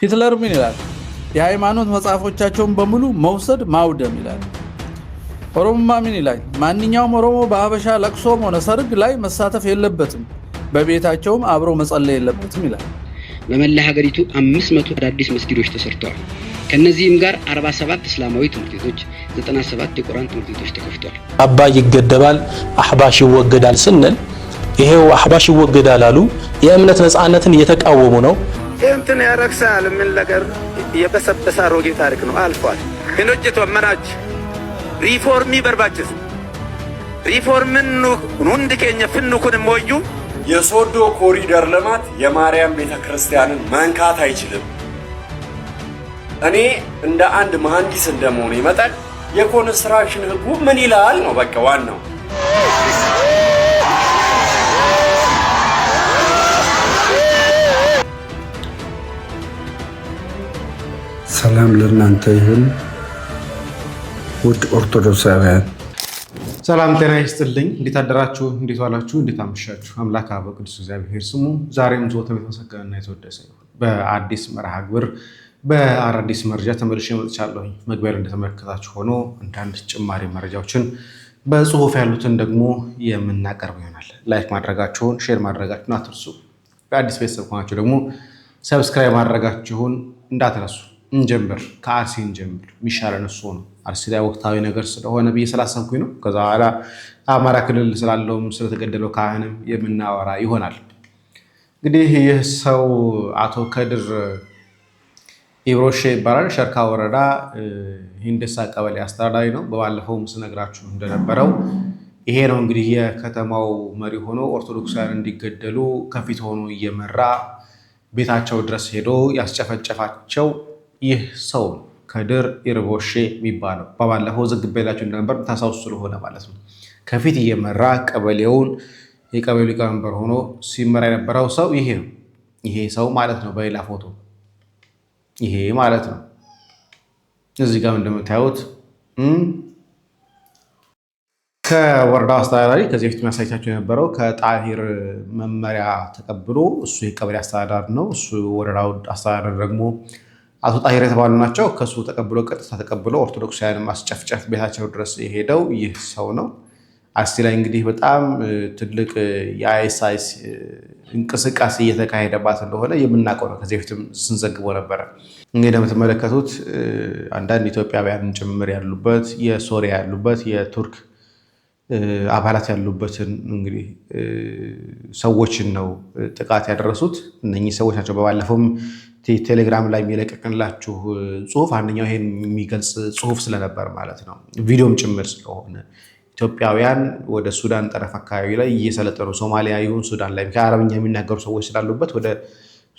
ሂትለር ምን ይላል? የሃይማኖት መጽሐፎቻቸውን በሙሉ መውሰድ ማውደም ይላል። ኦሮሞማ ምን ይላል? ማንኛውም ኦሮሞ በሀበሻ ለቅሶም ሆነ ሰርግ ላይ መሳተፍ የለበትም፣ በቤታቸውም አብሮ መጸለይ የለበትም ይላል። በመላ ሀገሪቱ 500 አዳዲስ መስጊዶች ተሰርተዋል። ከነዚህም ጋር 47 እስላማዊ ትምህርት ቤቶች፣ 97 የቁርአን ትምህርት ቤቶች ተከፍተዋል። አባ ይገደባል አህባሽ ይወገዳል ስንል ይሄው አህባሽ ይወገዳል አሉ የእምነት ነፃነትን እየተቃወሙ ነው። እንትን ያረክሳል ምን ነገር የበሰበሰ አሮጌ ታሪክ ነው አልፏል። እንወጀቱ አመናች ሪፎርሚ በርባችስ ሪፎርምን ሁንድ ከኛ ፍንኩን ሞዩ የሶዶ ኮሪደር ልማት የማርያም ቤተክርስቲያንን መንካት አይችልም። እኔ እንደ አንድ መሐንዲስ እንደመሆኔ መጠን የኮንስትራክሽን ህጉ ምን ይላል ነው በቃ ዋናው። ሰላም ለእናንተ ይሁን ውድ ኦርቶዶክሳውያን። ሰላም ጤና ይስጥልኝ። እንዴት አደራችሁ? እንዴት ዋላችሁ? እንዴት አመሻችሁ? አምላክ አበ ቅዱስ እግዚአብሔር ስሙ ዛሬም ዘወትር የተመሰገነና የተወደሰ ይሁን። በአዲስ መርሃ ግብር በአዳዲስ መረጃ ተመልሼ መጥቻለሁኝ። መግቢያ እንደተመለከታችሁ ሆኖ አንዳንድ ጭማሪ መረጃዎችን በጽሁፍ ያሉትን ደግሞ የምናቀርብ ይሆናል። ላይክ ማድረጋችሁን ሼር ማድረጋችሁን አትርሱ። በአዲስ ቤተሰብ ከሆናችሁ ደግሞ ሰብስክራይብ ማድረጋችሁን እንዳትረሱ። እንጀምር፣ ከአርሲ እንጀምር። የሚሻለን እሱ ነው። አርሲ ላይ ወቅታዊ ነገር ስለሆነ ብዬ ስላሰብኩኝ ነው። ከዛ በኋላ አማራ ክልል ስላለውም ስለተገደለው ካህንም የምናወራ ይሆናል። እንግዲህ ይህ ሰው አቶ ከድር ኢብሮሼ ይባላል። ሸርካ ወረዳ ሂንደሳ ቀበሌ አስተዳዳሪ ነው። በባለፈውም ስነግራችሁ እንደነበረው ይሄ ነው እንግዲህ የከተማው መሪ ሆኖ ኦርቶዶክሳውያን እንዲገደሉ ከፊት ሆኖ እየመራ ቤታቸው ድረስ ሄዶ ያስጨፈጨፋቸው ይህ ሰው ከድር ኢብሮሼ የሚባለው በባለፈው ዘግቤላችሁ እንደነበር ታሳውሱ ስለሆነ ማለት ነው። ከፊት እየመራ ቀበሌውን የቀበሌው ሊቀመንበር ሆኖ ሲመራ የነበረው ሰው ይሄ ነው። ይሄ ሰው ማለት ነው። በሌላ ፎቶ ይሄ ማለት ነው። እዚህ ጋር እንደምታዩት ከወረዳው አስተዳዳሪ ከዚህ በፊት የሚያሳይቻቸው የነበረው ከጣሂር መመሪያ ተቀብሎ እሱ የቀበሌ አስተዳዳሪ ነው። እሱ ወረዳው አስተዳዳሪ ደግሞ አቶ ጣሂር የተባሉ ናቸው። ከሱ ተቀብሎ ቀጥታ ተቀብሎ ኦርቶዶክሳውያን ማስጨፍጨፍ ቤታቸው ድረስ የሄደው ይህ ሰው ነው። አርሲ ላይ እንግዲህ በጣም ትልቅ የአይኤስአይኤስ እንቅስቃሴ እየተካሄደባት እንደሆነ የምናውቀው ነው። ከዚህ በፊትም ስንዘግበው ነበረ። እንግዲህ እንደምትመለከቱት አንዳንድ ኢትዮጵያውያን ጭምር ያሉበት፣ የሶሪያ ያሉበት፣ የቱርክ አባላት ያሉበትን እንግዲህ ሰዎችን ነው ጥቃት ያደረሱት። እነኚህ ሰዎች ናቸው። በባለፈውም ቴሌግራም ላይ የሚለቀቅንላችሁ ጽሁፍ አንደኛው ይሄን የሚገልጽ ጽሁፍ ስለነበር ማለት ነው፣ ቪዲዮም ጭምር ስለሆነ ኢትዮጵያውያን ወደ ሱዳን ጠረፍ አካባቢ ላይ እየሰለጠኑ ሶማሊያ ይሁን ሱዳን ላይ ከአረብኛ የሚናገሩ ሰዎች ስላሉበት ወደ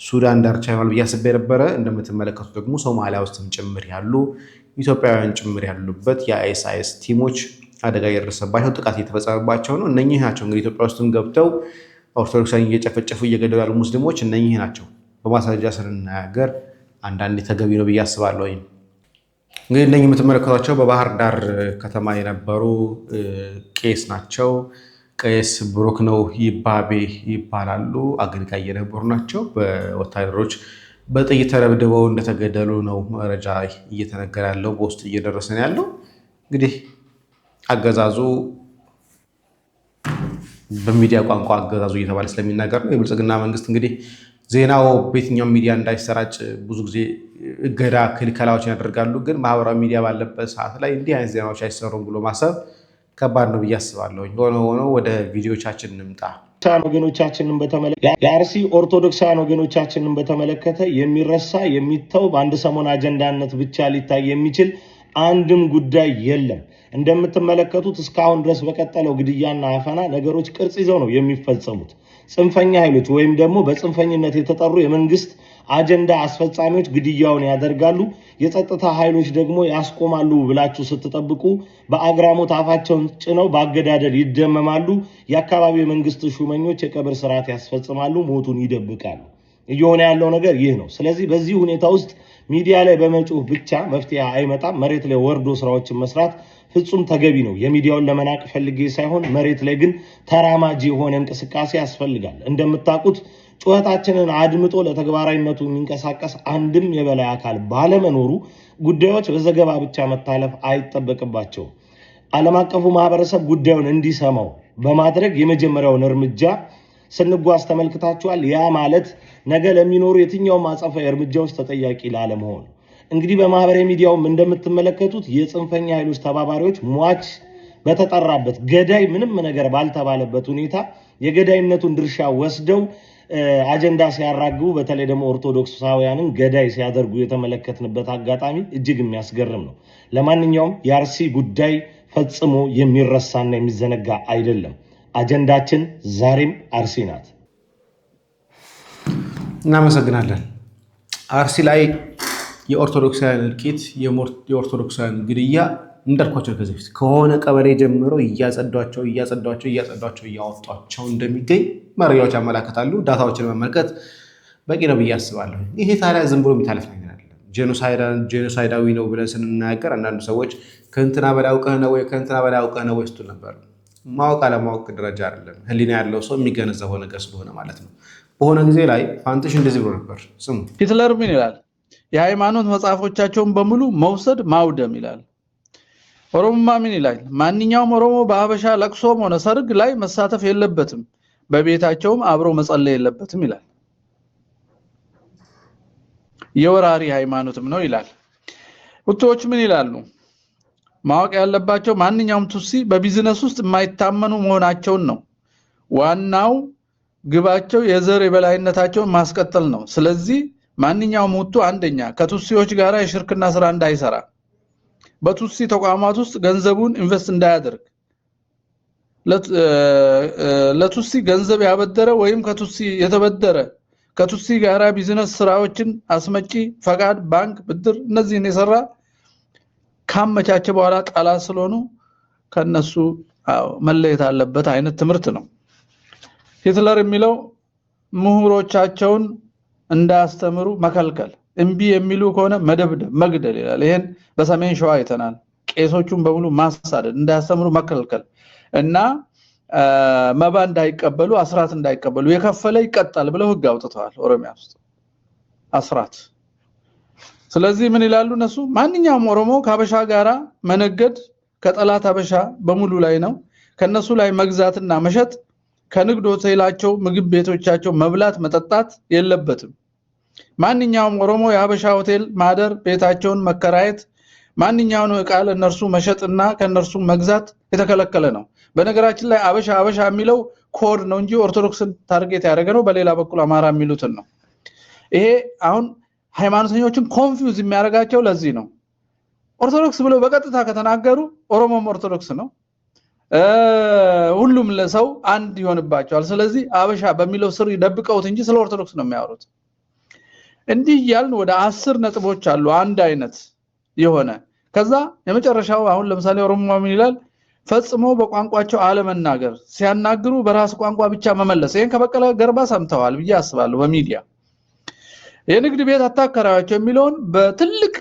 ሱዳን ዳርቻ ይሆናል ብዬ አስቤ ነበረ። እንደምትመለከቱት ደግሞ ሶማሊያ ውስጥም ጭምር ያሉ ኢትዮጵያውያን ጭምር ያሉበት የአይኤስአይኤስ ቲሞች አደጋ እየደረሰባቸው ጥቃት እየተፈጸመባቸው ነው። እነኚህ ናቸው እንግዲህ ኢትዮጵያ ውስጥም ገብተው ኦርቶዶክሳውያን እየጨፈጨፉ እየገደሉ ያሉ ሙስሊሞች እነኚህ ናቸው። በማስረጃ ስንናገር አንዳንዴ ተገቢ ነው ብዬ አስባለሁ። እንግዲህ እነኚህ የምትመለከቷቸው በባህር ዳር ከተማ የነበሩ ቄስ ናቸው። ቄስ ብሩክ ነው ይባቤ ይባላሉ። አገልጋይ የነበሩ ናቸው። በወታደሮች በጥይት ተደብድበው እንደተገደሉ ነው መረጃ እየተነገረ ያለው፣ በውስጥ እየደረሰ ነው ያለው። እንግዲህ አገዛዙ በሚዲያ ቋንቋ አገዛዙ እየተባለ ስለሚናገር ነው። የብልጽግና መንግስት እንግዲህ ዜናው በየትኛውም ሚዲያ እንዳይሰራጭ ብዙ ጊዜ እገዳ ክልከላዎችን ያደርጋሉ። ግን ማህበራዊ ሚዲያ ባለበት ሰዓት ላይ እንዲህ አይነት ዜናዎች አይሰሩም ብሎ ማሰብ ከባድ ነው ብዬ አስባለሁ። ሆኖ ወደ ቪዲዮቻችን እንምጣ። የአርሲ ኦርቶዶክሳውያን ወገኖቻችንን በተመለከተ የሚረሳ የሚተው በአንድ ሰሞን አጀንዳነት ብቻ ሊታይ የሚችል አንድም ጉዳይ የለም። እንደምትመለከቱት እስካሁን ድረስ በቀጠለው ግድያና አፈና ነገሮች ቅርጽ ይዘው ነው የሚፈጸሙት። ጽንፈኛ ኃይሎች ወይም ደግሞ በጽንፈኝነት የተጠሩ የመንግስት አጀንዳ አስፈጻሚዎች ግድያውን ያደርጋሉ። የጸጥታ ኃይሎች ደግሞ ያስቆማሉ ብላችሁ ስትጠብቁ በአግራሞት አፋቸውን ጭነው በአገዳደል ይደመማሉ። የአካባቢው የመንግስት ሹመኞች የቀብር ስርዓት ያስፈጽማሉ፣ ሞቱን ይደብቃሉ። እየሆነ ያለው ነገር ይህ ነው። ስለዚህ በዚህ ሁኔታ ውስጥ ሚዲያ ላይ በመጮህ ብቻ መፍትሄ አይመጣም። መሬት ላይ ወርዶ ስራዎችን መስራት ፍጹም ተገቢ ነው። የሚዲያውን ለመናቅ ፈልጌ ሳይሆን መሬት ላይ ግን ተራማጅ የሆነ እንቅስቃሴ ያስፈልጋል። እንደምታውቁት ጩኸታችንን አድምጦ ለተግባራዊነቱ የሚንቀሳቀስ አንድም የበላይ አካል ባለመኖሩ ጉዳዮች በዘገባ ብቻ መታለፍ አይጠበቅባቸውም። ዓለም አቀፉ ማህበረሰብ ጉዳዩን እንዲሰማው በማድረግ የመጀመሪያውን እርምጃ ስንጓዝ ተመልክታችኋል። ያ ማለት ነገ ለሚኖሩ የትኛውም አጸፋዊ እርምጃዎች ተጠያቂ ላለመሆን። እንግዲህ በማህበራዊ ሚዲያውም እንደምትመለከቱት የጽንፈኛ ኃይሎች ተባባሪዎች ሟች በተጠራበት ገዳይ ምንም ነገር ባልተባለበት ሁኔታ የገዳይነቱን ድርሻ ወስደው አጀንዳ ሲያራግቡ፣ በተለይ ደግሞ ኦርቶዶክሳውያንን ገዳይ ሲያደርጉ የተመለከትንበት አጋጣሚ እጅግ የሚያስገርም ነው። ለማንኛውም የአርሲ ጉዳይ ፈጽሞ የሚረሳና የሚዘነጋ አይደለም። አጀንዳችን ዛሬም አርሲ ናት። እናመሰግናለን። አርሲ ላይ የኦርቶዶክሳውያን እልቂት፣ የኦርቶዶክሳውያን ግድያ እንዳልኳቸው ከዚህ በፊት ከሆነ ቀበሌ ጀምሮ እያጸዷቸው እያወጧቸው እንደሚገኝ መረጃዎች ያመላክታሉ። ዳታዎችን መመልከት በቂ ነው ብዬ አስባለሁ። ይሄ ታዲያ ዝም ብሎ የሚታለፍ ነገር አይደለም። ጄኖሳይዳዊ ነው ብለን ስንናገር አንዳንዱ ሰዎች ከእንትና በላይ አውቀህ ነው ወይ ስትሉ ነበር። ማወቅ አለማወቅ ደረጃ አይደለም። ህሊና ያለው ሰው የሚገነዘበው ነገር ስለሆነ ማለት ነው። በሆነ ጊዜ ላይ ፋንትሽ እንደዚህ ብሎ ነበር። ስሙ። ሂትለር ምን ይላል? የሃይማኖት መጽሐፎቻቸውን በሙሉ መውሰድ ማውደም ይላል። ኦሮሞማ ምን ይላል? ማንኛውም ኦሮሞ በሀበሻ ለቅሶም ሆነ ሰርግ ላይ መሳተፍ የለበትም፣ በቤታቸውም አብሮ መጸለይ የለበትም ይላል። የወራሪ ሃይማኖትም ነው ይላል። ሁቶች ምን ይላሉ? ማወቅ ያለባቸው ማንኛውም ቱሲ በቢዝነስ ውስጥ የማይታመኑ መሆናቸውን ነው። ዋናው ግባቸው የዘር የበላይነታቸውን ማስቀጠል ነው። ስለዚህ ማንኛውም ሁቱ አንደኛ ከቱሲዎች ጋር የሽርክና ስራ እንዳይሰራ፣ በቱሲ ተቋማት ውስጥ ገንዘቡን ኢንቨስት እንዳያደርግ፣ ለቱሲ ገንዘብ ያበደረ ወይም ከቱሲ የተበደረ ከቱሲ ጋራ ቢዝነስ ስራዎችን አስመጪ ፈቃድ፣ ባንክ፣ ብድር እነዚህን የሰራ ካመቻቸ በኋላ ጠላት ስለሆኑ ከነሱ መለየት አለበት አይነት ትምህርት ነው። ሂትለር የሚለው ምሁሮቻቸውን እንዳያስተምሩ መከልከል፣ እምቢ የሚሉ ከሆነ መደብደብ፣ መግደል ይላል። ይሄን በሰሜን ሸዋ አይተናል። ቄሶቹን በሙሉ ማሳደድ፣ እንዳያስተምሩ መከልከል እና መባ እንዳይቀበሉ፣ አስራት እንዳይቀበሉ፣ የከፈለ ይቀጣል ብለው ህግ አውጥተዋል ኦሮሚያ ውስጥ አስራት። ስለዚህ ምን ይላሉ እነሱ? ማንኛውም ኦሮሞ ከሀበሻ ጋራ መነገድ ከጠላት ሀበሻ በሙሉ ላይ ነው። ከነሱ ላይ መግዛትና መሸጥ፣ ከንግድ ሆቴላቸው ምግብ ቤቶቻቸው መብላት መጠጣት የለበትም። ማንኛውም ኦሮሞ የሀበሻ ሆቴል ማደር፣ ቤታቸውን መከራየት፣ ማንኛውም ዕቃ ለነርሱ መሸጥና ከነርሱ መግዛት የተከለከለ ነው። በነገራችን ላይ አበሻ የሚለው ኮድ ነው እንጂ ኦርቶዶክስን ታርጌት ያደረገ ነው። በሌላ በኩል አማራ የሚሉትን ነው። ይሄ አሁን ሃይማኖተኞችን ኮንፊውዝ የሚያደርጋቸው ለዚህ ነው። ኦርቶዶክስ ብለው በቀጥታ ከተናገሩ ኦሮሞም ኦርቶዶክስ ነው፣ ሁሉም ለሰው አንድ ይሆንባቸዋል። ስለዚህ አበሻ በሚለው ስር ይደብቀውት እንጂ ስለ ኦርቶዶክስ ነው የሚያወሩት። እንዲህ ያልን ወደ 10 ነጥቦች አሉ አንድ አይነት የሆነ። ከዛ የመጨረሻው አሁን ለምሳሌ ኦሮሞ ምን ይላል? ፈጽሞ በቋንቋቸው አለመናገር፣ ሲያናግሩ በራስ ቋንቋ ብቻ መመለስ። ይሄን ከበቀለ ገርባ ሰምተዋል ብዬ አስባለሁ በሚዲያ። የንግድ ቤት አታከራያቸው የሚለውን በትልቅ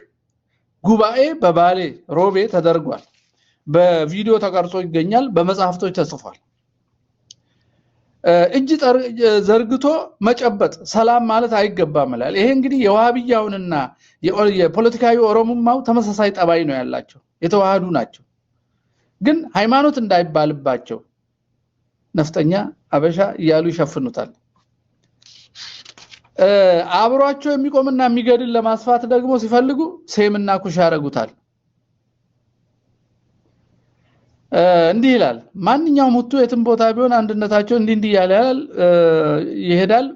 ጉባኤ በባሌ ሮቤ ተደርጓል። በቪዲዮ ተቀርጾ ይገኛል፣ በመጽሐፍቶች ተጽፏል። እጅ ዘርግቶ መጨበጥ ሰላም ማለት አይገባም ይላል። ይሄ እንግዲህ የዋሃብያውንና የፖለቲካዊ ኦሮሞማው ተመሳሳይ ጠባይ ነው ያላቸው፣ የተዋሃዱ ናቸው። ግን ሃይማኖት እንዳይባልባቸው ነፍጠኛ አበሻ እያሉ ይሸፍኑታል። አብሯቸው የሚቆምና የሚገድል ለማስፋት ደግሞ ሲፈልጉ ሴምና ኩሽ ያረጉታል። እንዲህ ይላል። ማንኛውም ሁቱ የትም ቦታ ቢሆን አንድነታቸው እንዲህ ይሄዳል።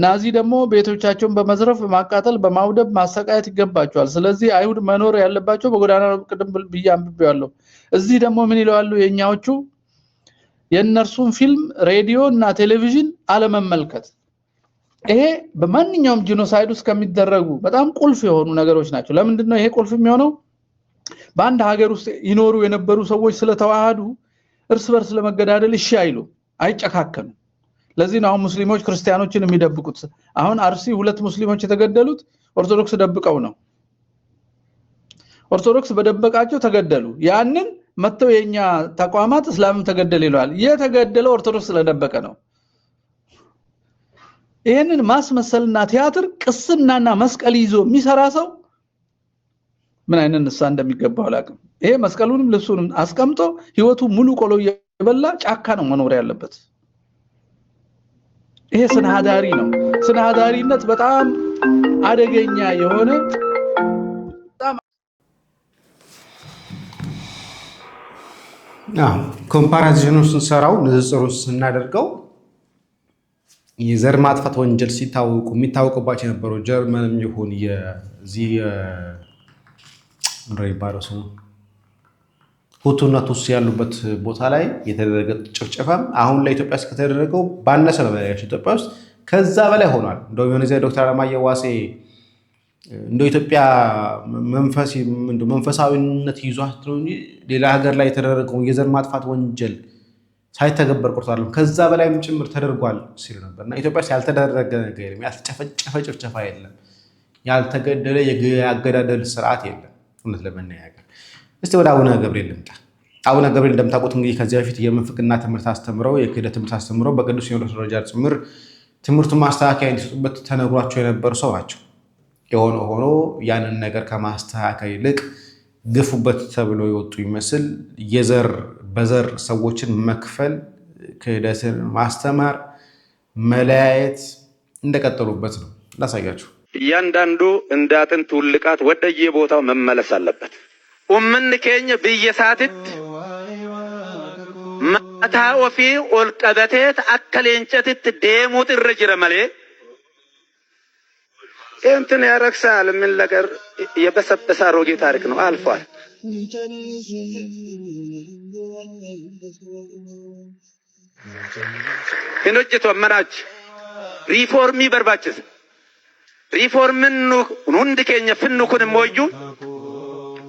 ናዚ ደግሞ ቤቶቻቸውን በመዝረፍ በማቃጠል በማውደብ ማሰቃየት ይገባቸዋል። ስለዚህ አይሁድ መኖር ያለባቸው በጎዳና ነው። ቅድም ብያለሁ። እዚህ ደግሞ ምን ይላሉ የኛዎቹ? የነርሱን ፊልም፣ ሬዲዮ እና ቴሌቪዥን አለመመልከት። ይሄ በማንኛውም ጂኖሳይድ ውስጥ ከሚደረጉ በጣም ቁልፍ የሆኑ ነገሮች ናቸው። ለምንድን ነው ይሄ ቁልፍ የሚሆነው? በአንድ ሀገር ውስጥ ይኖሩ የነበሩ ሰዎች ስለተዋሃዱ እርስ በርስ ለመገዳደል እሺ አይሉ፣ አይጨካከኑ። ለዚህ ነው ሙስሊሞች ክርስቲያኖችን የሚደብቁት። አሁን አርሲ 2 ሙስሊሞች የተገደሉት ኦርቶዶክስ ደብቀው ነው። ኦርቶዶክስ በደበቃቸው ተገደሉ። ያንን መተው የኛ ተቋማት እስላምም ተገደለ ይላል። የተገደለው ኦርቶዶክስ ስለደበቀ ነው። ይሄንን ማስመሰልና ቲያትር ቅስናና መስቀል ይዞ የሚሰራ ሰው ምን አይነት ንሳ እንደሚገባው አላውቅም። ይሄ መስቀሉንም ልብሱንም አስቀምጦ ህይወቱ ሙሉ ቆሎ የበላ ጫካ ነው መኖር ያለበት። ይሄ ስነሃዳሪ ነው። ስነሃዳሪነት በጣም አደገኛ የሆነ ኮምፓራቲቭን ስንሰራው ንጽጽሩን ስናደርገው የዘር ማጥፋት ወንጀል የሚታወቁባቸው የነበሩ ጀርመንም ይሁን የዚህ እንደይባለው ሰው ሁቱና ቱሲ ያሉበት ቦታ ላይ የተደረገ ጭፍጨፋ አሁን ለኢትዮጵያ ከተደረገው ባነሰ ነው። ኢትዮጵያ ውስጥ ከዛ በላይ ሆኗል። እንደው የሆነ ጊዜ ዶክተር አለማየሁ ዋሴ እንደው ኢትዮጵያ መንፈሳዊነት ይዟት ነው እንጂ ሌላ ሀገር ላይ የተደረገው የዘር ማጥፋት ወንጀል ሳይተገበር ቆርጧል፣ ከዛ በላይም ጭምር ተደርጓል ሲል ነበርና ኢትዮጵያ ውስጥ ያልተደረገ ነገር የለም፣ ያልተጨፈጨፈ ጭፍጨፋ የለም፣ ያልተገደለ የአገዳደል ስርዓት የለም። እውነት ለመናገር እስቲ ወደ አቡነ ገብርኤል ልምጣ። አቡነ ገብርኤል እንደምታውቁት እንግዲህ ከዚህ በፊት የምንፍቅና ትምህርት አስተምረው የክህደት ትምህርት አስተምረው በቅዱስ ሲኖዶስ ደረጃ ጭምር ትምህርቱን ማስተካከያ እንዲሰጡበት ተነግሯቸው የነበሩ ሰው ናቸው። የሆነ ሆኖ ያንን ነገር ከማስተካከል ይልቅ ግፉበት ተብሎ የወጡ ይመስል በዘር ሰዎችን መክፈል፣ ክህደትን ማስተማር፣ መለያየት እንደቀጠሉበት ነው። ላሳያችሁ። እያንዳንዱ እንደ አጥንት ውልቃት ወደየ ቦታው መመለስ አለበት። ኡምን ከኛ በየሳትት ማታ ወፊ ኦልቀበቴት አከሌንጨት ደሙት ረጅረ መለ እንትን ያረክሳል ምን ነገር የበሰበሰ አሮጌ ታሪክ ነው፣ አልፏል። ሄኖጀቶ መናች ሪፎርሚ በርባችስ ሪፎርምን ሁንድ ከኛ ፍንኩን ሞዩ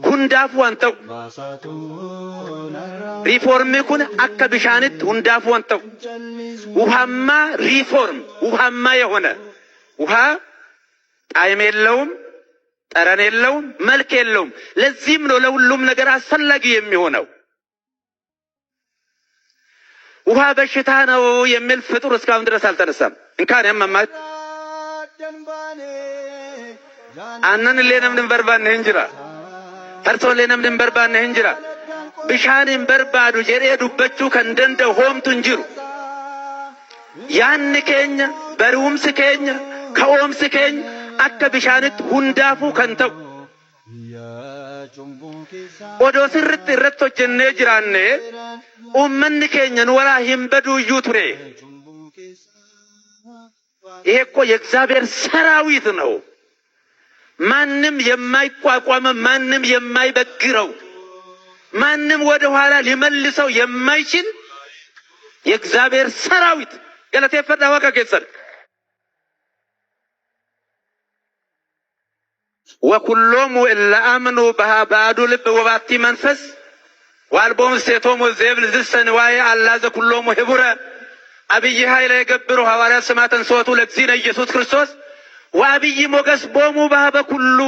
ሁንዳፉ አንተው ሪፎርም ኩን አከ ብሻንት ሁንዳፉ አንተው ውሃማ ሪፎርም ውሃማ የሆነ ውሃ ጣዕም የለውም፣ ጠረን የለውም፣ መልክ የለውም። ለዚህም ነው ለሁሉም ነገር አስፈላጊ የሚሆነው። ውሃ በሽታ ነው የሚል ፍጡር እስካሁን ድረስ አልተነሳም። እንካን ያመማት አነን ለነም ድንበርባን እንጅራ ፈርሶ ለነም ድንበርባን እንጅራ ብሻንን በርባዱ ጀሬ ዱበቹ ከንደንደ ሆምቱ እንጅሩ ያን ከኛ በሩምስ ከኛ ከኦምስ ከኛ አከ ብሻንት ሁንዳፉ ከንተው ወዶ ስርት ረቶ ጀነ ጅራኔ ኡመን ከኛን ወራ ሂምበዱ ዩቱሬ ይሄ እኮ የእግዚአብሔር ሰራዊት ነው። ማንም የማይቋቋመ ማንም የማይበግረው ማንም ወደ ኋላ ሊመልሰው የማይችል የእግዚአብሔር ሰራዊት ገለቴ ፈዳዋ ከገጸል ወኩሎም ኢላ አምኑ በባዱ ልብ ወባቲ መንፈስ ዋልቦም ሴቶም ዘብል ዝሰን ዋይ አላዘ ኩሎም ህቡረ አብይ ኃይለ የገብሩ ሐዋርያ ስማተን ሶቱ ለግዚነ ኢየሱስ ክርስቶስ ወአብይ ሞገስ ቦሙ ባበ ኩሉ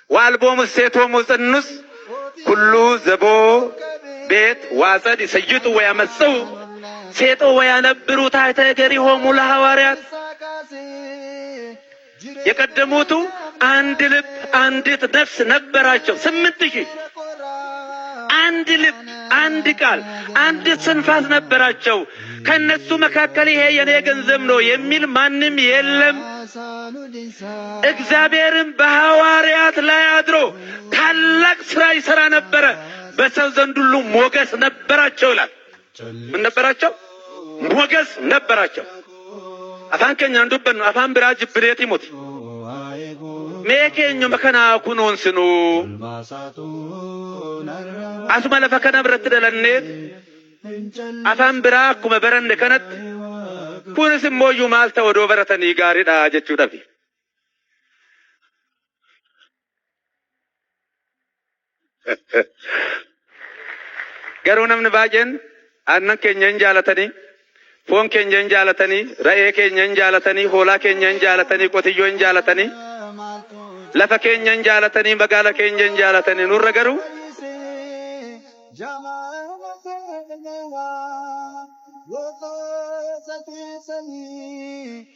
ዋልቦም ሴቶም ጽኑስ ኩሉ ዘቦ ቤት ዋጸድ ይሰይጡ ወያመጽው ሴጦ ወያነብሩ ታሕተ እገሪሆሙ ለሐዋርያት የቀደሙቱ አንድ ልብ አንዲት ነፍስ ነበራቸው። 8000 አንድ ልብ አንድ ቃል አንድ ስንፋስ ነበራቸው። ከነሱ መካከል ይሄ የኔ ገንዘብ ነው የሚል ማንም የለም። እግዚአብሔርም በሐዋርያት ላይ አድሮ ታላቅ ስራ ይሰራ ነበረ። በሰው ዘንድ ሁሉ ሞገስ ነበራቸው ይላል። ምን ነበራቸው? ሞገስ ነበራቸው። አፋን ከኛ እንዱበን አፋን ብራጅ ብሬት ይሞት ሜኬኞ መከና ኩኖንስኑ አሱማ ለፈከና ብረት ደለኔት አፋን ብራ ኩመ በረን ከነት ኩንስ ሞዩ ማልተ ወዶ በረተን ይጋሪዳ ጀቹ ደፊ ገሩ ነምን ባጀን አነን ከኛን ጃለተኒ ፎን ከኛን ጃለተኒ ረኤ ከኛን ጃለተኒ ሆላ ከኛን ጃለተኒ ቆትዮን ጃለተኒ ለፈ ከኛን ጃለተኒ በጋለ ከኛን ጃለተኒ ኑር ገሩ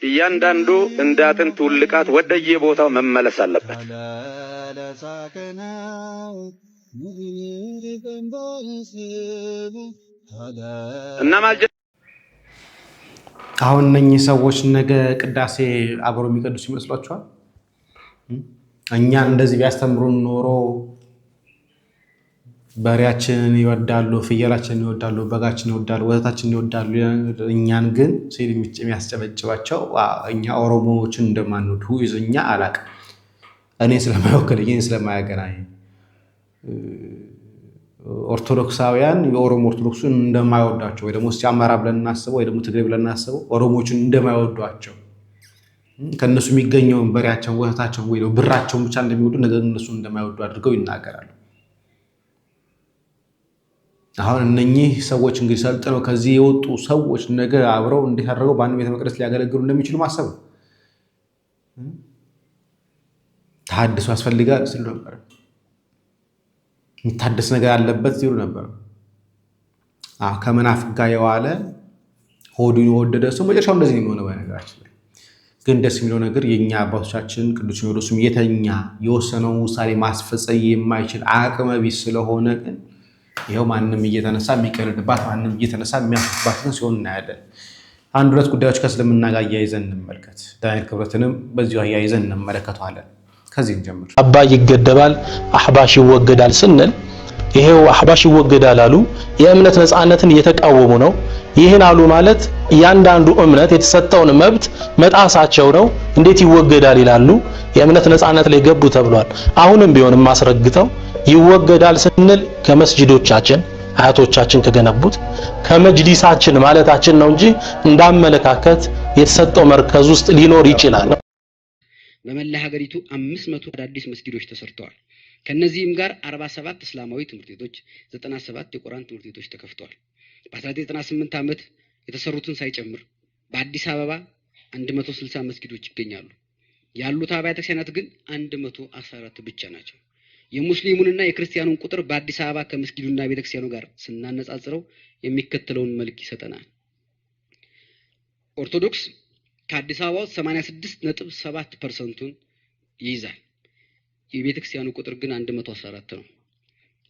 እያንዳንዱ እንደ አጥንት ውልቃት ወደየቦታው መመለስ አለበት። እና አሁን እነኚህ ሰዎች ነገ ቅዳሴ አብሮ የሚቀድሱ ይመስሏቸዋል? እኛን እንደዚህ ቢያስተምሩን ኖሮ በሬያችንን ይወዳሉ፣ ፍየላችንን ይወዳሉ፣ በጋችንን ይወዳሉ፣ ወተታችንን ይወዳሉ። እኛን ግን ሲል የሚያስጨበጭባቸው እኛ ኦሮሞዎችን እንደማንወድ እኛ አላቅም። እኔ ስለማይወክልኝ እኔ ስለማያገናኝ ኦርቶዶክሳውያን የኦሮሞ ኦርቶዶክሱን እንደማይወዷቸው ወይ ደግሞ እስቲ አማራ ብለን እናስበው ወይ ደግሞ ትግሬ ብለን እናስበው ኦሮሞዎችን እንደማይወዷቸው ከነሱ የሚገኘውን በሬያቸውን ወተታቸውን ወይ ደግሞ ብራቸውን ብቻ እንደሚወዱ ነገር እነሱን እንደማይወዱ አድርገው ይናገራሉ። አሁን እነኚህ ሰዎች እንግዲህ ሰልጥነው ከዚህ የወጡ ሰዎች ነገ አብረው እንዴት አድርገው በአንድ ቤተ መቅደስ ሊያገለግሉ እንደሚችሉ ማሰብ ነው። ተሐድሶ ያስፈልጋል ሲሉ ነበር። የሚታደስ ነገር አለበት ሲሉ ነበር። ከመናፍቅ ጋር የዋለ ሆዱን የወደደ ሰው መጨረሻው እንደዚህ ነው የሚሆነው። በነገራችን ላይ ግን ደስ የሚለው ነገር የእኛ አባቶቻችን ቅዱስ ሲኖዶሱም የተኛ የወሰነውን ውሳኔ ማስፈጸም የማይችል አቅመ ቢስ ስለሆነ ግን ይኸው ማንም እየተነሳ የሚቀልድባት ማንም እየተነሳ የሚያፍባት ግን ሲሆን እናያለን። አንድ ሁለት ጉዳዮች ከእስልምና ጋር አያይዘን እንመልከት። ዳንኤል ክብረትንም በዚሁ አያይዘን እንመለከተዋለን። ከዚህ እንጀምር። አባይ ይገደባል፣ አህባሽ ይወገዳል ስንል ይሄው አህባሽ ይወገዳል አሉ የእምነት ነፃነትን እየተቃወሙ ነው። ይህን አሉ ማለት እያንዳንዱ እምነት የተሰጠውን መብት መጣሳቸው ነው። እንዴት ይወገዳል ይላሉ? የእምነት ነፃነት ላይ ገቡ ተብሏል። አሁንም ቢሆንም ማስረግጠው ይወገዳል ስንል ከመስጂዶቻችን አያቶቻችን ከገነቡት ከመጅሊሳችን ማለታችን ነው እንጂ እንዳመለካከት የተሰጠው መርከዝ ውስጥ ሊኖር ይችላል። በመላ ሀገሪቱ 500 አዳዲስ መስጊዶች ተሰርተዋል። ከነዚህም ጋር 47 እስላማዊ ትምህርት ቤቶች፣ 97 የቁርአን ትምህርት ቤቶች ተከፍተዋል። በ1998 ዓመት የተሰሩትን ሳይጨምር በአዲስ አበባ 160 መስጊዶች ይገኛሉ። ያሉት አብያተ ክርስቲያናት ግን 114 ብቻ ናቸው። የሙስሊሙንና የክርስቲያኑን ቁጥር በአዲስ አበባ ከመስጊዱና ቤተክርስቲያኑ ጋር ስናነጻጽረው የሚከተለውን መልክ ይሰጠናል። ኦርቶዶክስ ከአዲስ አበባ 86.7% ይይዛል። የቤተክርስቲያኑ ቁጥር ግን 114 ነው።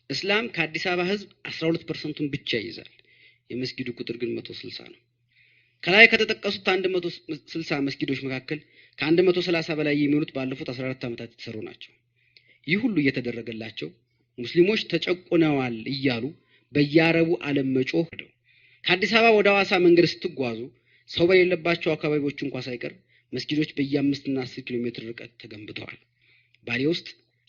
እስላም ከአዲስ አበባ ህዝብ 12% ብቻ ይይዛል። የመስጊዱ ቁጥር ግን 160 ነው። ከላይ ከተጠቀሱት 160 መስጊዶች መካከል ከ130 በላይ የሚሆኑት ባለፉት 14 ዓመታት የተሰሩ ናቸው። ይህ ሁሉ እየተደረገላቸው ሙስሊሞች ተጨቆነዋል እያሉ በየአረቡ ዓለም መጮህ ነው። ከአዲስ አበባ ወደ ሐዋሳ መንገድ ስትጓዙ ሰው በሌለባቸው አካባቢዎች እንኳን ሳይቀር መስጊዶች በየ5 እና 10 ኪሎ ሜትር ርቀት ተገንብተዋል። ባሌ ውስጥ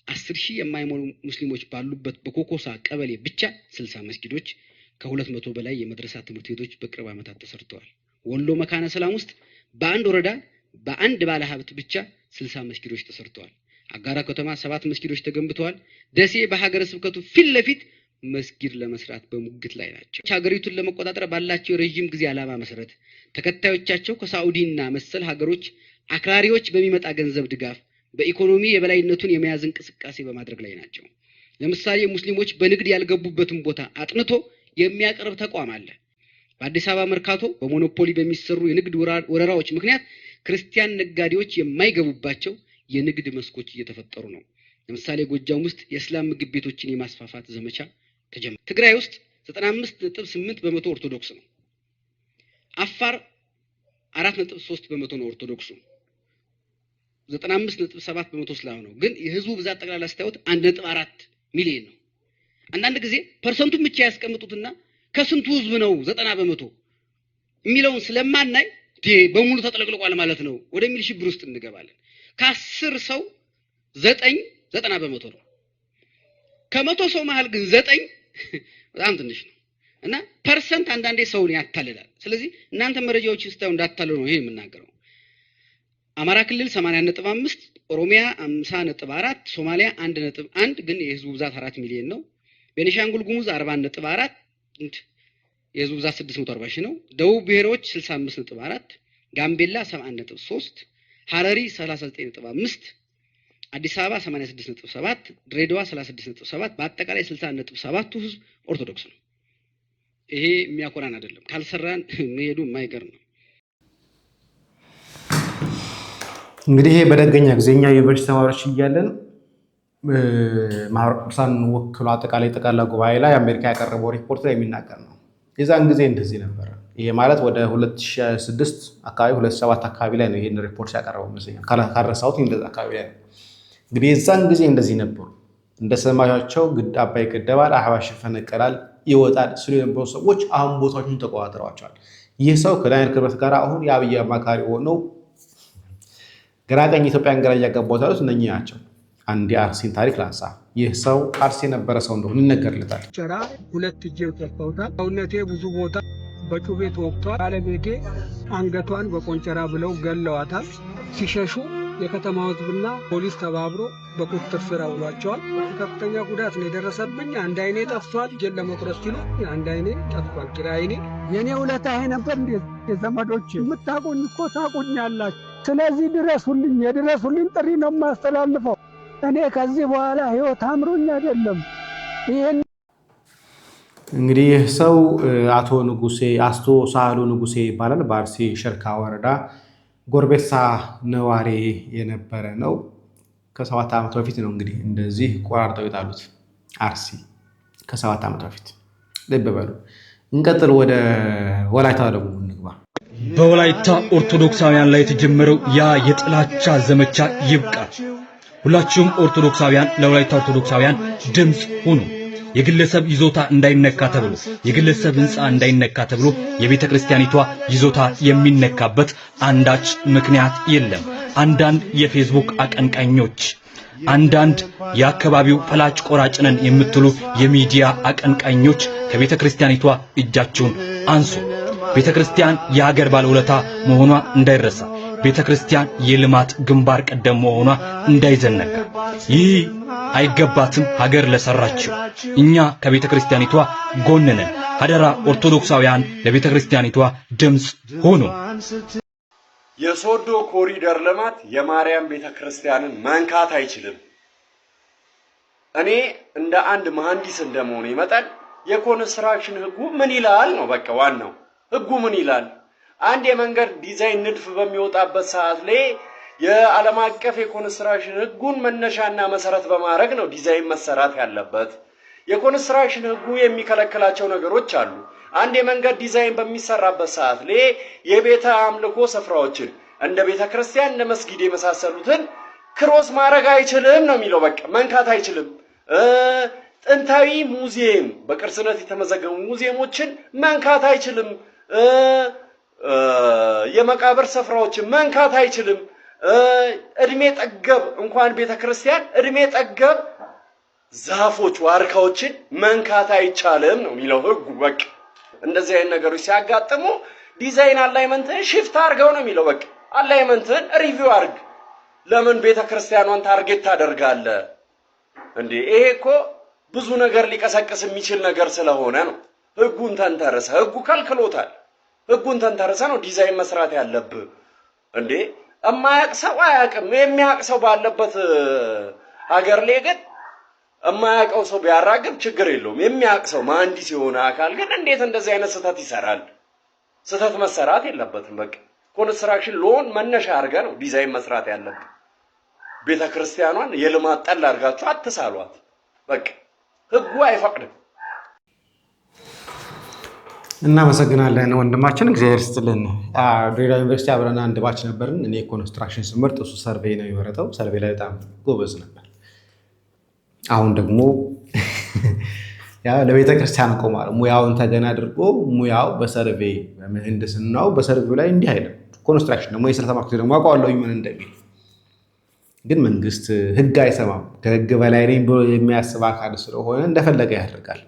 10,000 የማይሞሉ ሙስሊሞች ባሉበት በኮኮሳ ቀበሌ ብቻ 60 መስጊዶች፣ ከ200 በላይ የመድረሳ ትምህርት ቤቶች በቅርብ ዓመታት ተሰርተዋል። ወሎ መካነ ሰላም ውስጥ በአንድ ወረዳ በአንድ ባለ ሀብት ብቻ 60 መስጊዶች ተሰርተዋል። አጋራ ከተማ 7 መስጊዶች ተገንብተዋል። ደሴ በሀገረ ስብከቱ ፊት ለፊት መስጊድ ለመስራት በሙግት ላይ ናቸው። ሀገሪቱን ለመቆጣጠር ባላቸው የረጅም ጊዜ ዓላማ መሰረት ተከታዮቻቸው ከሳዑዲና መሰል ሀገሮች አክራሪዎች በሚመጣ ገንዘብ ድጋፍ በኢኮኖሚ የበላይነቱን የመያዝ እንቅስቃሴ በማድረግ ላይ ናቸው። ለምሳሌ ሙስሊሞች በንግድ ያልገቡበትን ቦታ አጥንቶ የሚያቀርብ ተቋም አለ። በአዲስ አበባ መርካቶ በሞኖፖሊ በሚሰሩ የንግድ ወረራዎች ምክንያት ክርስቲያን ነጋዴዎች የማይገቡባቸው የንግድ መስኮች እየተፈጠሩ ነው። ለምሳሌ ጎጃም ውስጥ የእስላም ምግብ ቤቶችን የማስፋፋት ዘመቻ ተጀምሯል። ትግራይ ውስጥ 95.8% ኦርቶዶክስ ነው። አፋር 4.3% ነው ኦርቶዶክሱ። 95.7% እስላም ነው። ግን የህዝቡ ብዛት ጠቅላላ ስታዩት 1.4 ሚሊዮን ነው። አንዳንድ ጊዜ ፐርሰንቱን ብቻ ያስቀምጡትና ከስንቱ ህዝብ ነው 90% የሚለውን ስለማናይ በሙሉ ተጠለቅልቋል ማለት ነው ወደሚል ሽብር ውስጥ እንገባለን። ከ10 ሰው 90% ነው። ከ100 ሰው መሃል ግን 9 በጣም ትንሽ ነው እና ፐርሰንት አንዳንዴ ሰውን ያታልላል። ስለዚህ እናንተ መረጃዎችን ስታዩ እንዳታልሉ ነው ይሄ የምናገረው። አማራ ክልል 80.5፣ ኦሮሚያ 50.4፣ ሶማሊያ 1.1 ግን የህዝቡ ብዛት 4 ሚሊዮን ነው። ቤኒሻንጉል ጉሙዝ 40.4 የህዝቡ ብዛት 640 ሺህ ነው። ደቡብ ብሔሮች 65.4፣ ጋምቤላ 71.3፣ ሐረሪ 39.5፣ አዲስ አበባ 86.7፣ ድሬዳዋ 36.7፣ በአጠቃላይ 60.7 ህዝብ ኦርቶዶክስ ነው። ይሄ የሚያኮራን አይደለም። ካልሰራን መሄዱ የማይቀር ነው። እንግዲህ ይሄ በደገኛ ጊዜኛ ዩኒቨርሲቲ ተማሪዎች እያለን ማህበረ ቅዱሳን ወክሎ አጠቃላይ ጠቅላላ ጉባኤ ላይ አሜሪካ ያቀረበው ሪፖርት ላይ የሚናገር ነው። የዛን ጊዜ እንደዚህ ነበር። ይሄ ማለት ወደ 2006 አካባቢ 2007 አካባቢ ላይ ነው ይሄን ሪፖርት ያቀረበው መስለኛል። ካረሳሁት እንደዛ አካባቢ ላይ እንግዲህ የዛን ጊዜ እንደዚህ ነበሩ። እንደሰማያቸው ግድ አባይ ይገደባል፣ አህባሽ ይፈነቀላል፣ ይወጣል ሲሉ የነበሩ ሰዎች አሁን ቦታዎችን ተቆጣጥረዋቸዋል። ይህ ሰው ከዳንኤል ክብረት ጋር አሁን የአብይ አማካሪ ሆነው ግራቀኝ ኢትዮጵያን ግራ እያጋባው ያሉት እነኚህ ናቸው። አንድ የአርሲን ታሪክ ላንሳ። ይህ ሰው አርሲ የነበረ ሰው እንደሆነ ይነገርለታል። ጨራ ሁለት እጄ ተፈውታል። ሰውነቴ ብዙ ቦታ በጩቤ ተወቅቷል። ባለቤቴ አንገቷን በቆንጨራ ብለው ገለዋታል። ሲሸሹ የከተማ ህዝብና ፖሊስ ተባብሮ በቁጥጥር ስር አውሏቸዋል። ከፍተኛ ጉዳት ነው የደረሰብኝ። አንድ አይኔ ጠፍቷል። እጄን ለመቁረጥ ሲሉ አንድ አይኔ ጠፍቷል። ግራ አይኔ የኔ ውለታ ይሄ ነበር። እንዴት የዘመዶች የምታቁኝ እኮ ታቁኛላችሁ። ስለዚህ ድረሱልኝ፣ የድረሱልኝ ጥሪ ነው የማስተላልፈው። እኔ ከዚህ በኋላ ህይወት አምሮኝ አይደለም። ይሄን እንግዲህ ሰው አቶ ሳህሉ ንጉሴ ይባላል። በአርሲ ሸርካ ወረዳ ጎርቤሳ ነዋሪ የነበረ ነው። ከ7 ዓመት በፊት ነው እንግዲህ እንደዚህ ቆራርጠው የጣሉት አርሲ ከ7 ዓመት በፊት። ልብ በሉ። እንቀጥል። ወደ ወላይታ ደግሞ እንግባ። በወላይታ ኦርቶዶክሳውያን ላይ የተጀመረው ያ የጥላቻ ዘመቻ ይብቃ። ሁላችሁም ኦርቶዶክሳውያን ለወላይታ ኦርቶዶክሳውያን ድምጽ ሁኑ። የግለሰብ ይዞታ እንዳይነካ ተብሎ የግለሰብ ህንጻ እንዳይነካ ተብሎ የቤተ ክርስቲያኒቷ ይዞታ የሚነካበት አንዳች ምክንያት የለም። አንዳንድ የፌስቡክ አቀንቃኞች፣ አንዳንድ የአካባቢው ፈላጭ ቆራጭነን የምትሉ የሚዲያ አቀንቃኞች ከቤተ ክርስቲያኒቷ እጃችሁን አንሱ። ቤተ ክርስቲያን የሀገር ባለውለታ መሆኗ እንዳይረሳ፣ ቤተ ክርስቲያን የልማት ግንባር ቀደም መሆኗ እንዳይዘነጋ። ይህ አይገባትም ሀገር ለሰራችው። እኛ ከቤተ ክርስቲያኒቷ ጎን ነን። አደራ ኦርቶዶክሳውያን ለቤተ ክርስቲያኒቷ ድምጽ ሁኑ። የሶዶ ኮሪደር ልማት የማርያም ቤተ ክርስቲያንን መንካት አይችልም። እኔ እንደ አንድ መሐንዲስ እንደመሆኔ መጠን የኮንስትራክሽን ህጉ ምን ይላል ነው በቃ ዋናው። ህጉ ምን ይላል? አንድ የመንገድ ዲዛይን ንድፍ በሚወጣበት ሰዓት ላይ የዓለም አቀፍ የኮንስትራክሽን ህጉን መነሻና መሰረት በማድረግ ነው ዲዛይን መሰራት ያለበት። የኮንስትራክሽን ህጉ የሚከለክላቸው ነገሮች አሉ። አንድ የመንገድ ዲዛይን በሚሰራበት ሰዓት ላይ የቤተ አምልኮ ስፍራዎችን እንደ ቤተ ክርስቲያን እንደ መስጊድ የመሳሰሉትን ክሮስ ማድረግ አይችልም ነው የሚለው። በቃ መንካት አይችልም። ጥንታዊ ሙዚየም በቅርስነት የተመዘገቡ ሙዚየሞችን መንካት አይችልም። የመቃብር ስፍራዎችን መንካት አይችልም። እድሜ ጠገብ እንኳን ቤተ ክርስቲያን እድሜ ጠገብ ዛፎች ዋርካዎችን መንካት አይቻልም ነው የሚለው ህጉ። በቃ እንደዚህ አይነት ነገሮች ሲያጋጥሙ ዲዛይን አላይመንትን ሽፍት አድርገው ነው የሚለው። በቃ አላይመንትን ሪቪው አድርግ። ለምን ቤተ ክርስቲያኗን ታርጌት ታደርጋለህ እንዴ? ይሄ እኮ ብዙ ነገር ሊቀሰቅስ የሚችል ነገር ስለሆነ ነው። ህጉን ተንተርሰ፣ ህጉ ከልክሎታል። ህጉን ተንተርሰ ነው ዲዛይን መስራት ያለብህ እንዴ። እማያቅ ሰው አያቅም። የሚያቅ ሰው ባለበት ሀገር ላይ ግን እማያቀው ሰው ቢያራግብ ችግር የለውም። የሚያቅ ሰው መሐንዲስ የሆነ አካል ግን እንዴት እንደዚህ አይነት ስህተት ይሰራል? ስህተት መሰራት የለበትም። በቃ ኮንስትራክሽን ሎን መነሻ አድርገ ነው ዲዛይን መስራት ያለብህ። ቤተ ክርስቲያኗን የልማት ጠል አድርጋችሁ አትሳሏት። በቃ ህጉ አይፈቅድም። እናመሰግናለን ወንድማችን፣ እግዚአብሔር ይስጥልን። ድሬዳዋ ዩኒቨርሲቲ አብረን አንድ ባች ነበርን። እኔ ኮንስትራክሽን ስመርጥ እሱ ሰርቬይ ነው የመረጠው። ሰርቬይ ላይ በጣም ጎበዝ ነበር። አሁን ደግሞ ለቤተ ክርስቲያን ቆሟል። ሙያውን ተገና አድርጎ ሙያው በሰርቬይ በምህንድስናው በሰርቬው ላይ እንዲህ አይደለም። ኮንስትራክሽን ደግሞ የስለተማርኩት ደግሞ አውቀዋለሁ ምን እንደሚል። ግን መንግስት ህግ አይሰማም። ከህግ በላይ ነኝ ብሎ የሚያስብ አካል ስለሆነ እንደፈለገ ያደርጋል።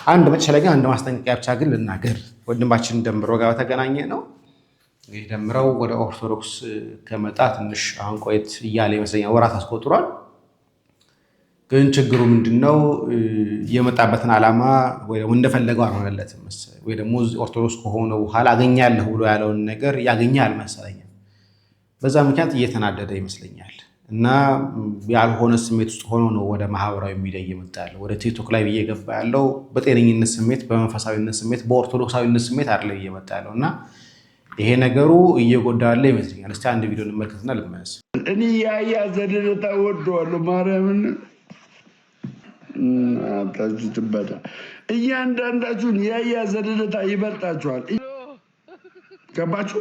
አንድ መጨረሻ ላይ ግን አንድ ማስጠንቀቂያ ብቻ ግን ልናገር። ወንድማችን ደምረው ጋር በተገናኘ ነው። እንግዲህ ደምረው ወደ ኦርቶዶክስ ከመጣ ትንሽ አሁን ቆየት እያለ ይመስለኛል፣ ወራት አስቆጥሯል። ግን ችግሩ ምንድነው? የመጣበትን ዓላማ ወይ ደግሞ እንደፈለገው አልሆነለትም መሰለኝ። ወይ ደግሞ ኦርቶዶክስ ከሆነ በኋላ አገኛለሁ ብሎ ያለውን ነገር ያገኘ አልመሰለኝም። በዛ ምክንያት እየተናደደ ይመስለኛል። እና ያልሆነ ስሜት ውስጥ ሆኖ ነው ወደ ማህበራዊ ሚዲያ እየመጣ ያለው። ወደ ቲክቶክ ላይ እየገባ ያለው በጤነኝነት ስሜት፣ በመንፈሳዊነት ስሜት፣ በኦርቶዶክሳዊነት ስሜት አይደለም እየመጣ ያለው። እና ይሄ ነገሩ እየጎዳ ያለ ይመስለኛል። እስቲ አንድ ቪዲዮ እንመልከትና ልመለስ። እኔ ያያ ዘደደታ ወደዋለሁ ማርያምን አታችሁ ትበዳ እያንዳንዳችሁን ያያ ዘደደታ ይበልጣችኋል። ገባችሁ?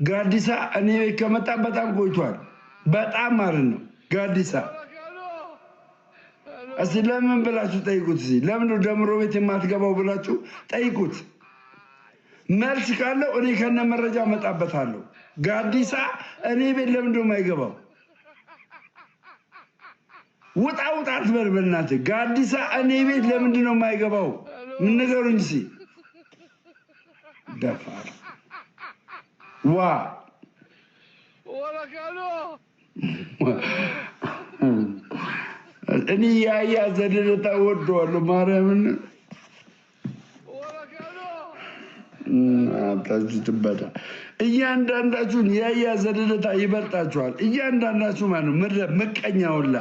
ጋዲሳ እኔ ከመጣ በጣም ቆይቷል። በጣም ማለት ነው። ጋዲሳ እስኪ ለምን ብላችሁ ጠይቁት። ለምን ደምሮ ቤት የማትገባው ብላችሁ ጠይቁት። መልስ ካለው እኔ ከነ መረጃ መጣበታለሁ። ጋዲሳ እኔ ቤት ለምን የማይገባው? ውጣ ውጣ አትበል በእናትህ። ጋዲሳ እኔ ቤት ለምንድን ነው የማይገባው? ምን ንገሩኝ እስኪ። ደፋር ዋ እኔ ያያ ዘደደታ ወደዋለሁ ማርያምን አታችሁ ትበዳ እያንዳንዳችሁን ያያ ዘደደታ ይበልጣችኋል። እያንዳንዳችሁ ማለት ነው። ምድረ ምቀኛ ሁላ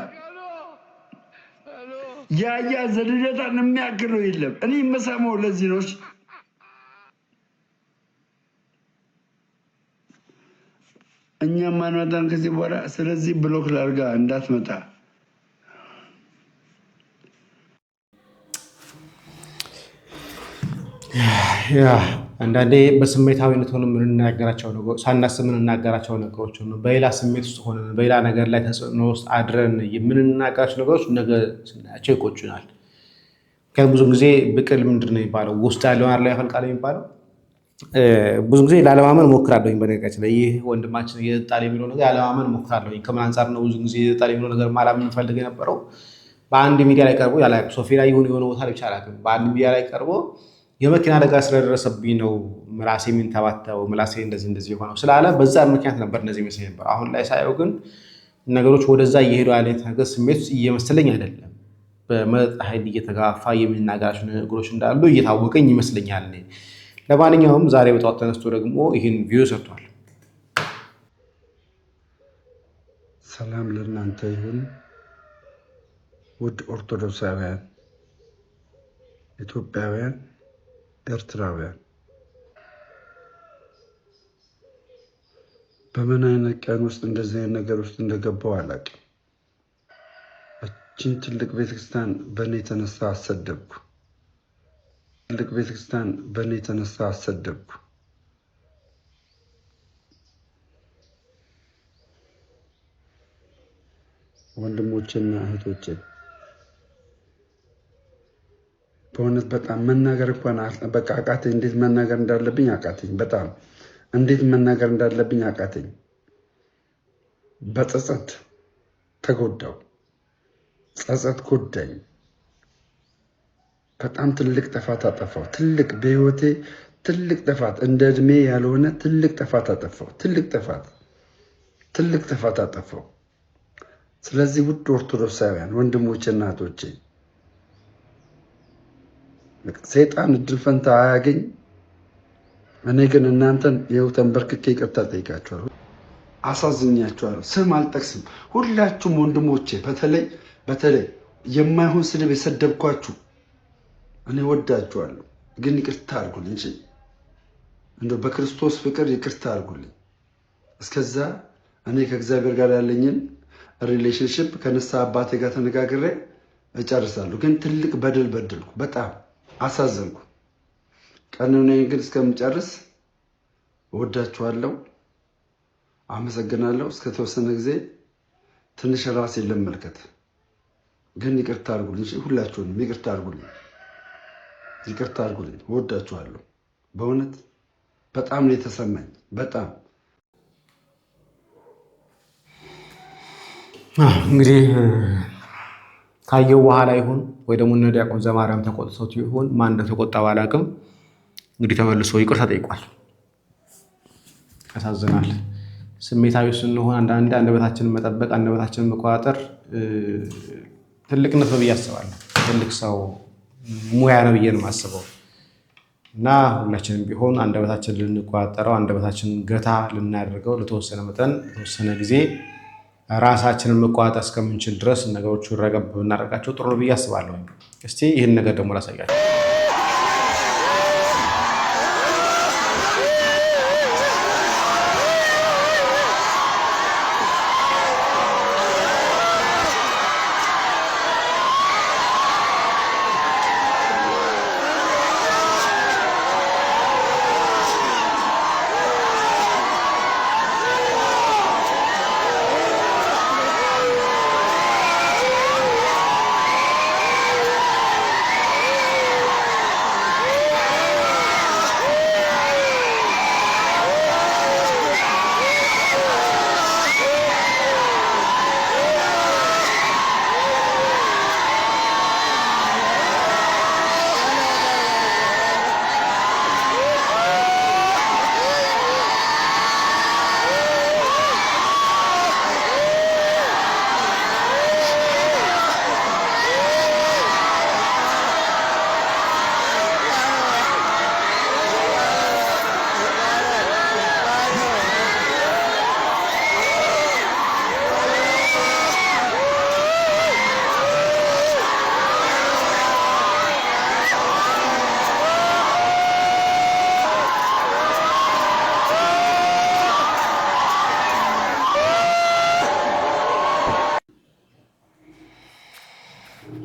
ያያ ዘደደታን የሚያክለው የለም። እኔ የምሰማው ለዚህ ነው። እኛም አንመጣም ከዚህ በኋላ። ስለዚህ ብሎክ ላድርጋ እንዳትመጣ። አንዳንዴ በስሜታዊነት ሆነ የምንናገራቸው ነገሮች ሳናስብ የምንናገራቸው ነገሮች ሆነ በሌላ ስሜት ውስጥ ሆነ በሌላ ነገር ላይ ተጽዕኖ ውስጥ አድረን የምንናገራቸው ነገሮች ነገ ስናያቸው ይቆጩናል። ብዙ ጊዜ ብቅል ምንድን ነው የሚባለው? ውስጥ ያለውን አይደል ያፈልቃል የሚባለው። ብዙ ጊዜ ላለማመን ሞክራለሁኝ። በነገራችን ላይ ይህ ወንድማችን እየጠጣል የሚለው ነገር ያለማመን ሞክራለሁኝ። ከምን አንጻር ነው ብዙ ጊዜ እየጠጣል የሚለው ነገር ማላምን ፈልግ የነበረው? በአንድ ሚዲያ ላይ ቀርቦ ሶፊ ላይ የሆነ ቦታ ላይ ብቻ አላውቅም፣ በአንድ ሚዲያ ላይ ቀርቦ የመኪና አደጋ ስለደረሰብኝ ነው ምላሴ የሚንተባተበው ምላሴ እንደዚህ የሆነው ስላለ በዛ ምክንያት ነበር እንደዚህ ይመስለኝ ነበር። አሁን ላይ ሳየው ግን ነገሮች ወደዛ እየሄዱ ያለ ነገር ስሜት እየመሰለኝ አይደለም። በመጠጥ ኃይል እየተጋፋ የሚናገራቸው ነገሮች እንዳሉ እየታወቀኝ ይመስለኛል። ለማንኛውም ዛሬ በጠዋት ተነስቶ ደግሞ ይህን ቪዲዮ ሰርቷል። ሰላም ለእናንተ ይሁን ውድ ኦርቶዶክሳውያን፣ ኢትዮጵያውያን፣ ኤርትራውያን። በምን አይነት ቀን ውስጥ እንደዚህ አይነት ነገር ውስጥ እንደገባው አላውቅም። እችን ትልቅ ቤተክርስቲያን በእኔ የተነሳ አሰደብኩ። ትልቅ ቤተክርስቲያን በእኔ የተነሳ አሰደብኩ። ወንድሞቼና እህቶቼ በእውነት በጣም መናገር እንኳን በቃ አቃተኝ። እንዴት መናገር እንዳለብኝ አቃተኝ። በጣም እንዴት መናገር እንዳለብኝ አቃተኝ። በጸጸት ተጎዳው። ጸጸት ጎዳኝ። በጣም ትልቅ ጥፋት አጠፋው። ትልቅ በህይወቴ ትልቅ ጥፋት፣ እንደ እድሜ ያልሆነ ትልቅ ጥፋት አጠፋው። ትልቅ ጥፋት አጠፋው። ስለዚህ ውድ ኦርቶዶክሳውያን ወንድሞቼና እህቶቼ ሰይጣን እድል ፈንታ አያገኝ። እኔ ግን እናንተን ይኸው ተንበርክኬ ይቅርታ ጠይቃችኋለሁ። አሳዝኛችኋለሁ። ስም አልጠቅስም። ሁላችሁም ወንድሞቼ በተለይ የማይሆን ስድብ የሰደብኳችሁ እኔ ወዳችኋለሁ፣ ግን ይቅርታ አድርጉልኝ እንጂ እንደው በክርስቶስ ፍቅር ይቅርታ አድርጉልኝ። እስከዛ እኔ ከእግዚአብሔር ጋር ያለኝን ሪሌሽንሽፕ ከንስሐ አባቴ ጋር ተነጋግሬ እጨርሳለሁ። ግን ትልቅ በደል በደልኩ፣ በጣም አሳዘንኩ። ቀኑን ግን እስከምጨርስ እወዳችኋለሁ፣ አመሰግናለሁ። እስከተወሰነ ጊዜ ትንሽ ራሴን ልመልከት። ግን ይቅርታ አድርጉልኝ፣ ሁላችሁንም ይቅርታ አድርጉልኝ። እወዳችኋለሁ። በእውነት በጣም ነው የተሰማኝ። በጣም እንግዲህ ካየው በኋላ ይሁን ወይ ደግሞ እነ ዲያቆን ዘማርያም ተቆጥተውት ይሁን ማን እንደተቆጣ ባላቅም እንግዲህ ተመልሶ ይቅርታ ጠይቋል። ያሳዝናል። ስሜታዊ ስንሆን አንዳንዴ አንደበታችንን መጠበቅ፣ አንደበታችንን መቆጣጠር ትልቅነት ነው ብዬ አስባለሁ። ትልቅ ሰው ሙያ ነው ብዬ ነው የማስበው እና ሁላችንም ቢሆን አንደበታችንን ልንቆጣጠረው፣ አንደበታችንን ገታ ልናደርገው፣ ለተወሰነ መጠን ለተወሰነ ጊዜ ራሳችንን መቆጣጠር እስከምንችል ድረስ ነገሮቹ ረገብ ብናደርጋቸው ጥሩ ነው ብዬ አስባለሁ። እስቲ ይህን ነገር ደግሞ ላሳያችሁ።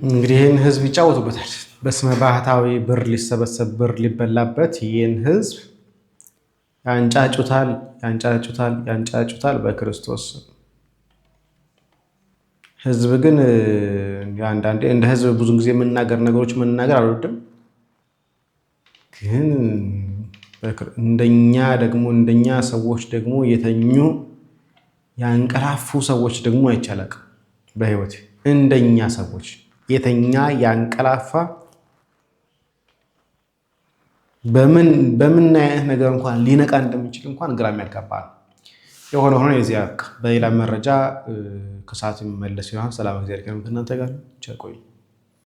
እንግዲህ ይህን ህዝብ ይጫወቱበታል። በስመ ባህታዊ ብር ሊሰበሰብ ብር ሊበላበት ይህን ህዝብ ያንጫጩታል በክርስቶስ። ህዝብ ግን አንዳንዴ እንደ ህዝብ ብዙ ጊዜ መናገር አልወድም። ግን እንደኛ ሰዎች ደግሞ የተኙ ያንቀላፉ ሰዎች ደግሞ አይቻላቅ በህይወት እንደኛ ሰዎች የተኛ ያንቀላፋ በምን አይነት ነገር እንኳን ሊነቃ እንደሚችል እንኳን ግራ የሚያጋባ ነው። የሆነ ሆኖ የዚያ በሌላ መረጃ ከሰዓት የሚመለስ ይሆናል። ሰላም እግዚአብሔር ከእናንተ ጋር ይሁን።